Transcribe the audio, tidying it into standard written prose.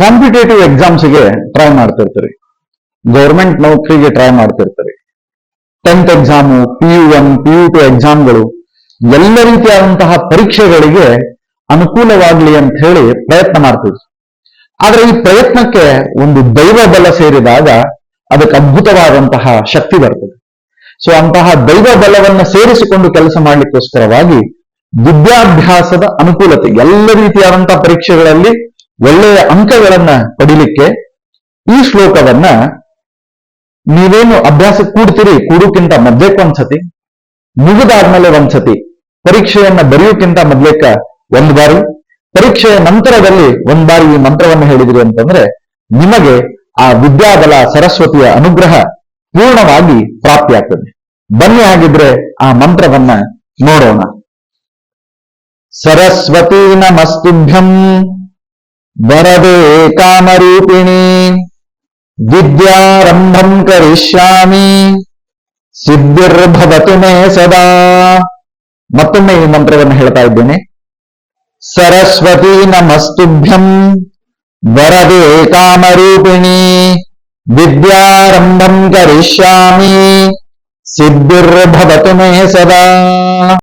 Competitive ಎಕ್ಸಾಮ್ಸ್ಗೆ try ಮಾಡ್ತಿರ್ತೀರಿ, government ನೌಕರಿಗೆ ಟ್ರೈ ಮಾಡ್ತಿರ್ತೀರಿ, 10th ಎಕ್ಸಾಮು, PU1 PU2 ಎಕ್ಸಾಮ್ಗಳು, ಎಲ್ಲ ರೀತಿಯಾದಂತಹ ಪರೀಕ್ಷೆಗಳಿಗೆ ಅನುಕೂಲವಾಗಲಿ ಅಂತ ಹೇಳಿ ಪ್ರಯತ್ನ ಮಾಡ್ತೀವಿ. ಆದ್ರೆ ಈ ಪ್ರಯತ್ನಕ್ಕೆ ಒಂದು ದೈವ ಬಲ ಸೇರಿದಾಗ ಅದಕ್ಕೆ ಅದ್ಭುತವಾದಂತಹ ಶಕ್ತಿ ಬರ್ತದೆ. ಸೊ ಅಂತಹ ದೈವ ಬಲವನ್ನು ಸೇರಿಸಿಕೊಂಡು ಕೆಲಸ ಮಾಡಲಿಕ್ಕೋಸ್ಕರವಾಗಿ ವಿದ್ಯಾಭ್ಯಾಸದ ಅನುಕೂಲತೆ, ಎಲ್ಲ ರೀತಿಯಾದಂತಹ ಪರೀಕ್ಷೆಗಳಲ್ಲಿ ಒಳ್ಳೆಯ ಅಂಕಗಳನ್ನ ಪಡಿಲಿಕ್ಕೆ ಈ ಶ್ಲೋಕವನ್ನ ನೀವೇನು ಅಭ್ಯಾಸಕ್ಕೆ ಕೂಡೋಕ್ಕಿಂತ ಮೊದ್ಲೇಕೊಂದ್ಸತಿ, ಮುಗಿದಾದ್ಮೇಲೆ ಒಂದ್ಸತಿ, ಪರೀಕ್ಷೆಯನ್ನ ಬರೆಯೋಕ್ಕಿಂತ ಮೊದ್ಲೇಕ ಒಂದು ಬಾರಿ, ಪರೀಕ್ಷೆಯ ನಂತರದಲ್ಲಿ ಒಂದ್ ಬಾರಿ ಈ ಮಂತ್ರವನ್ನು ಹೇಳಿದ್ರಿ ಅಂತಂದ್ರೆ ನಿಮಗೆ ಆ ವಿದ್ಯಾಬಲ ಸರಸ್ವತಿಯ ಅನುಗ್ರಹ ಪೂರ್ಣವಾಗಿ ಪ್ರಾಪ್ತಿಯಾಗ್ತದೆ. ಬನ್ನಿ ಹಾಗಿದ್ರೆ ಆ ಮಂತ್ರವನ್ನ ನೋಡೋಣ. ಸರಸ್ವತೀ ನಮಸ್ತುಭ್ಯಂ ವರದೇ ಕಾಮರೂಪಿಣಿ ವಿದ್ಯಾರಂಭಂ ಕರಿಷ್ಯಾಮಿ ಸಿದ್ಧಿರ್ಭವತು ಮೇ ಸದಾ. ಮತ್ತೊಮ್ಮೆ ಈ ಮಂತ್ರವನ್ನು ಹೇಳ್ತಾ ಇದ್ದೇನೆ. ಸರಸ್ವತೀ ನಮಸ್ತುಭ್ಯಂ ವರದೇ ಕಾಮರೂಪಿಣಿ ವಿದ್ಯಾರಂಭಂ ಕರಿಷ್ಯಾಮಿ ಸಿದ್ಧಿರ್ಭವತು ಮೇ ಸದಾ.